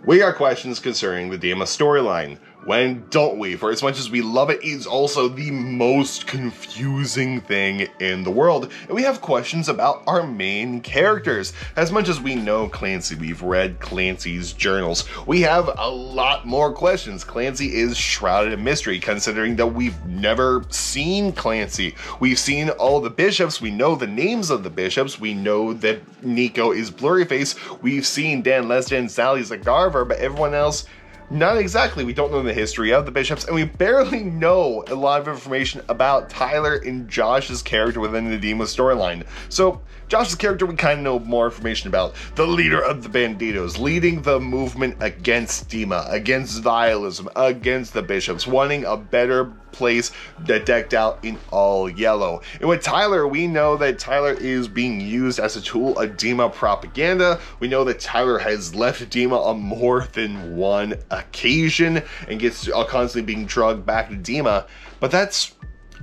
We got questions concerning the Dima storyline. When don't we? For as much as we love it, it's also the most confusing thing in the world. And we have questions about our main characters. As much as we know Clancy, we've read Clancy's journals, we have a lot more questions. Clancy is shrouded in mystery, considering that we've never seen Clancy. We've seen all the bishops, we know the names of the bishops, we know that Nico is Blurryface, we've seen Dan Lester and Sally Zagarver, but everyone else, not exactly. We don't know the history of the bishops, and we barely know a lot of information about Tyler and Josh's character within the Dima storyline. So, Josh's character we kind of know more information about. The leader of the Banditos, leading the movement against Dima, against Vialism, against the bishops, wanting a better place decked out in all yellow. And with Tyler, we know that Tyler is being used as a tool of Dima propaganda. We know that Tyler has left Dima on more than one occasion and gets constantly being drugged back to Dima, but that's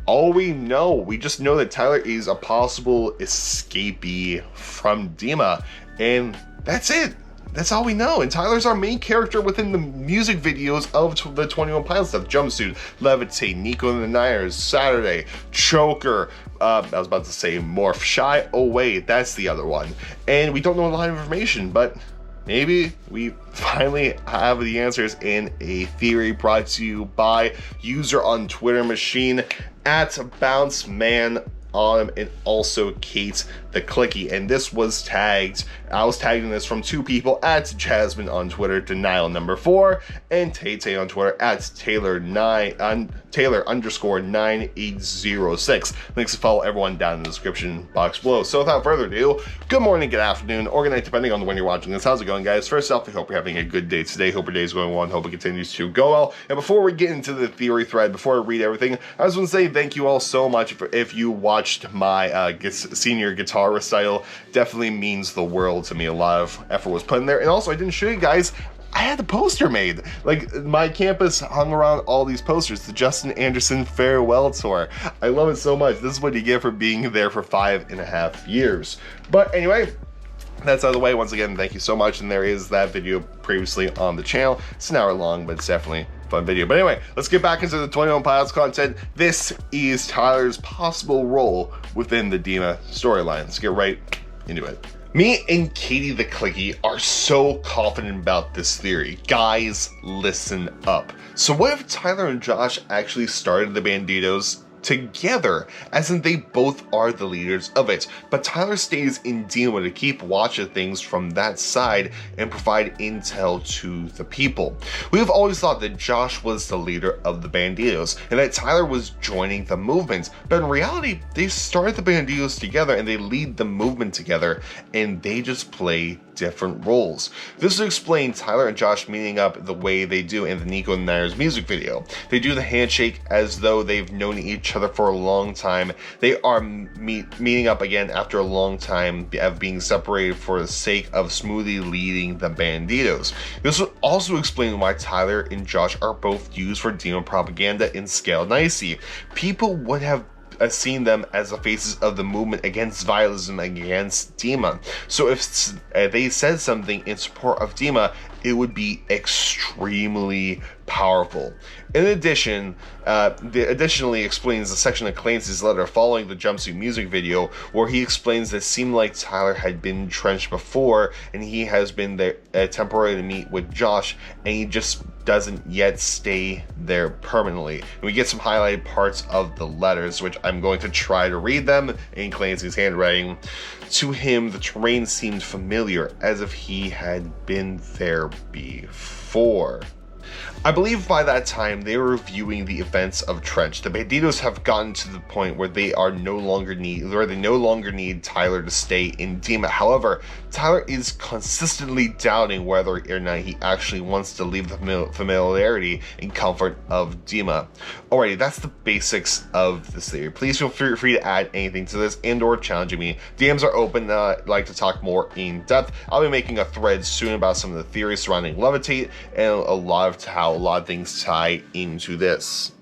all we know. We just know that Tyler is a possible escapee from Dima, and that's it. That's all we know. And Tyler's our main character within the music videos of the 21 Pilots stuff. Jumpsuit, Levitate, Nico and the Niners, Saturday, Choker, I was about to say Morph, Shy, oh wait, that's the other one. And we don't know a lot of information, but maybe we finally have the answers in a theory brought to you by user on Twitter machine at BounceMan and also Kate the Clicky. And this was tagged, I was tagging this from two people, at Jasmine on Twitter, Denial4, and Tay on Twitter at Taylor_9806. Links to follow everyone down in the description box below. So without further ado, good morning, good afternoon, or good night, depending on when you're watching this. How's it going, guys? First off, I hope you're having a good day today. Hope your day is going well and hope it continues to go well. And before we get into the theory thread, before I read everything, I just want to say thank you all so much if you watched my senior guitar recital. Definitely means the world to me. A lot of effort was put in there. And also, I didn't show you guys, I had the poster made. Like, my campus hung around all these posters, the Justin Anderson farewell tour. I love it so much. This is what you get for being there for 5.5 years. But anyway, that's out of the way. Once again, thank you so much. And there is that video previously on the channel. It's an hour long, but it's definitely fun video. But anyway, let's get back into the 21 Pilots content. This is Tyler's possible role within the Dima storyline. Let's get right into it. Me and Katie the Clicky are so confident about this theory. Guys, listen up. So what if Tyler and Josh actually started the Banditos together, as in they both are the leaders of it, but Tyler stays in Dima to keep watch of things from that side and provide intel to the people. We have always thought that Josh was the leader of the Banditos and that Tyler was joining the movement, but in reality they started the Banditos together and they lead the movement together, and they just play different roles. This would explain Tyler and Josh meeting up the way they do in the Nico and the Niners music video. They do the handshake as though they've known each other for a long time. They are meeting up again after a long time of being separated for the sake of smoothly leading the Banditos. This would also explain why Tyler and Josh are both used for Dima propaganda in Scale Nicey. People would have seen them as the faces of the movement against Vialism, against Dima. So if they said something in support of Dima, it would be extremely powerful. In addition, additionally explains the section of Clancy's letter following the Jumpsuit music video, where he explains that it seemed like Tyler had been entrenched before and he has been there temporarily to meet with Josh, and he just doesn't yet stay there permanently. And we get some highlighted parts of the letters, which I'm going to try to read them in Clancy's handwriting. To him, the terrain seemed familiar, as if he had been there before. I believe by that time they were reviewing the events of Trench. The Banditos have gotten to the point where they no longer need Tyler to stay in Dima. However, Tyler is consistently doubting whether or not he actually wants to leave the familiarity and comfort of Dima. Alrighty, that's the basics of this theory. Please feel free to add anything to this and or challenging me. DMs are open. I'd like to talk more in depth. I'll be making a thread soon about some of the theories surrounding Levitate and a lot of how a lot of things tie into this.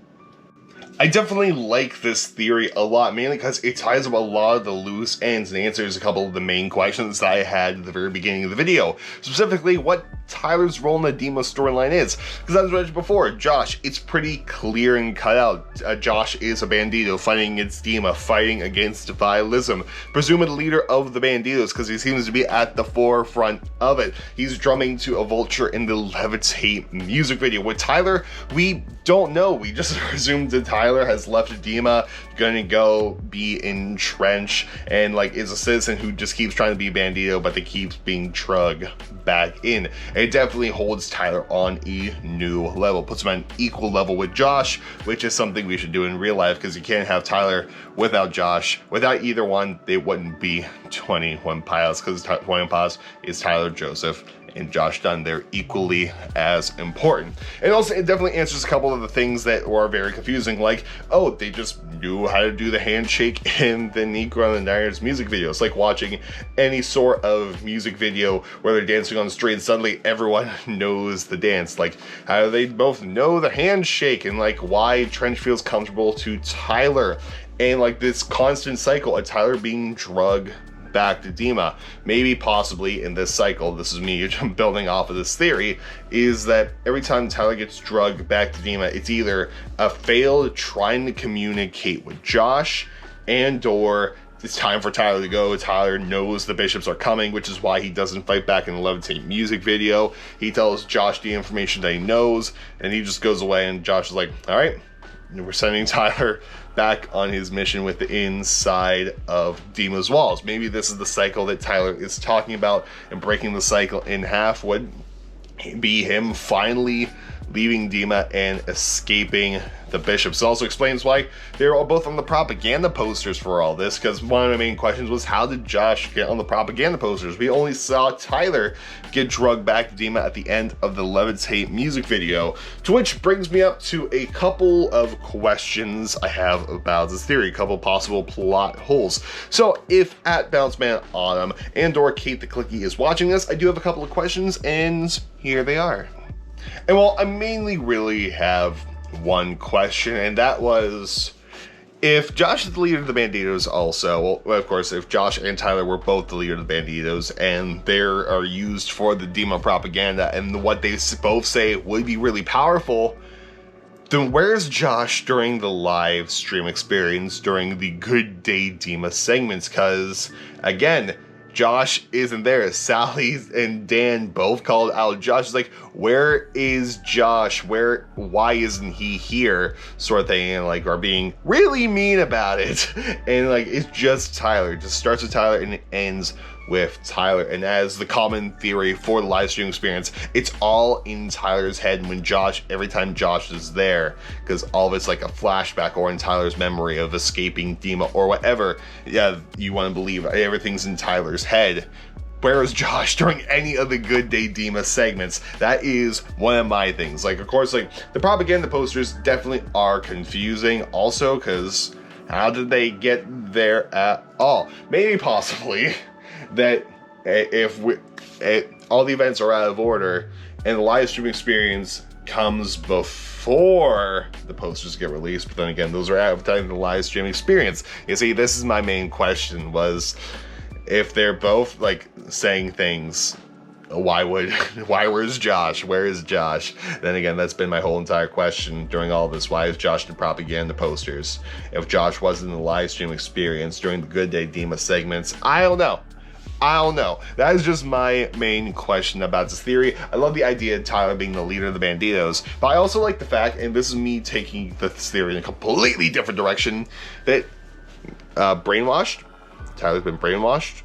I definitely like this theory a lot, mainly because it ties up a lot of the loose ends and answers a couple of the main questions that I had at the very beginning of the video. Specifically, what Tyler's role in the Dima storyline is. Because as I mentioned before, Josh, it's pretty clear and cut out. Josh is a Bandito fighting against Dima, fighting against Vialism, presumably the leader of the Banditos, because he seems to be at the forefront of it. He's drumming to a vulture in the Levitate music video. With Tyler, we don't know. We just assumed that Tyler has left Dima, gonna go be entrenched, and like is a citizen who just keeps trying to be Bandito, but they keeps being drug back in. It definitely holds Tyler on a new level, puts him on an equal level with Josh, which is something we should do in real life, because you can't have Tyler without Josh. Without either one, they wouldn't be 21 Pilots, because 21 Pilots is Tyler, Joseph, and Josh Dunn. They're equally as important. And also, it definitely answers a couple of the things that were very confusing, like, oh, they just knew how to do the handshake in the Negro and the Niners music videos. Like watching any sort of music video where they're dancing on the street and suddenly everyone knows the dance. Like, how do they both know the handshake, and like why Trench feels comfortable to Tyler, and like this constant cycle of Tyler being drugged back to Dima. Maybe possibly in this cycle, this is me building off of this theory, is that every time Tyler gets drugged back to Dima, it's either a failed trying to communicate with Josh, and or it's time for Tyler to go. Tyler knows the bishops are coming, which is why he doesn't fight back in the Levitate music video. He tells Josh the information that he knows, and he just goes away, and Josh is like, all right, we're sending Tyler back on his mission with the inside of Dima's walls. Maybe this is the cycle that Tyler is talking about, and breaking the cycle in half would be him finally leaving Dima and escaping the bishops. It also explains why they're all both on the propaganda posters for all this, because one of the main questions was, how did Josh get on the propaganda posters? We only saw Tyler get drugged back to Dima at the end of the Levitate music video, to which brings me up to a couple of questions I have about this theory, a couple possible plot holes. So if at BounceMan Autumn and or Kate the Clicky is watching this, I do have a couple of questions, and here they are. And well, I mainly really have one question, and that was, if Josh is the leader of the Banditos also, well, of course, if Josh and Tyler were both the leader of the Banditos, and they are used for the Dima propaganda, and what they both say would be really powerful, then where's Josh during the live stream experience, during the Good Day Dima segments? Because, again, Josh isn't there. Sally and Dan both called out Josh. It's like, where is Josh? Why isn't he here? Sort of thing, and like are being really mean about it. And like, it's just Tyler. It just starts with Tyler and it ends with Tyler. And as the common theory for the live stream experience, it's all in Tyler's head when every time Josh is there, because all of it's like a flashback or in Tyler's memory of escaping Dima or whatever. Yeah, you want to believe everything's in Tyler's head. Where is Josh during any of the Good Day Dima segments? That is one of my things. Like, of course, like the propaganda posters definitely are confusing also, because how did they get there at all? Maybe possibly that if all the events are out of order and the live stream experience comes before the posters get released, but then again, those are advertising the live stream experience. You see, this is my main question, was if they're both like saying things, where's Josh? Where is Josh? Then again, that's been my whole entire question during all this. Why is Josh in propaganda posters? If Josh wasn't in the live stream experience during the Good Day Dima segments, I don't know. That is just my main question about this theory. I love the idea of Tyler being the leader of the Banditos, but I also like the fact, and this is me taking this theory in a completely different direction, that brainwashed, Tyler's been brainwashed,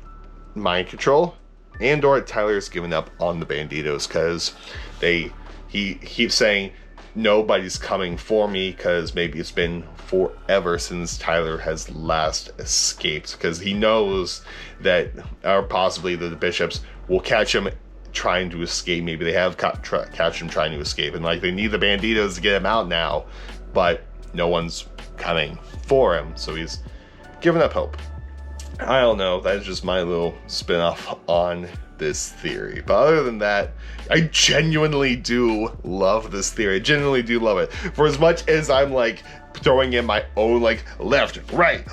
mind control, and or Tyler's given up on the Banditos, because he keeps saying nobody's coming for me, because maybe it's been forever since Tyler has last escaped, because he knows that, or possibly the bishops will catch him trying to escape. Maybe they have catch him trying to escape, and like they need the Banditos to get him out now, but no one's coming for him, so he's given up hope. I don't know, that's just my little spin-off on this theory. But other than that, I genuinely do love this theory. I genuinely do love it. For as much as I'm like throwing in my own like left, right,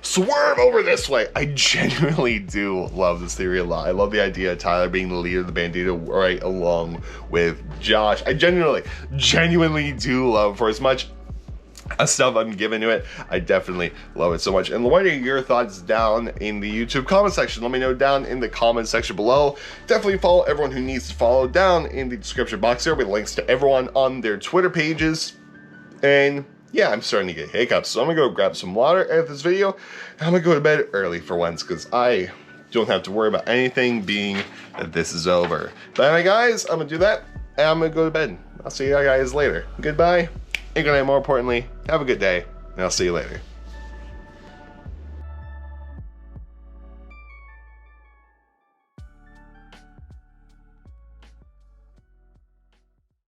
swerve over this way. I genuinely do love this theory a lot. I love the idea of Tyler being the leader of the Bandito right along with Josh. I genuinely do love, for as much stuff I'm giving to it, I definitely love it so much. And what are your thoughts down in the YouTube comment section? Let me know down in the comment section below. Definitely follow everyone who needs to follow down in the description box there with links to everyone on their Twitter pages. And yeah, I'm starting to get hiccups, so I'm gonna go grab some water after this video, and I'm gonna go to bed early for once, because I don't have to worry about anything being that this is over. But anyway guys, I'm gonna do that, and I'm gonna go to bed. I'll see you guys later. Goodbye. And good night, more importantly, have a good day, and I'll see you later.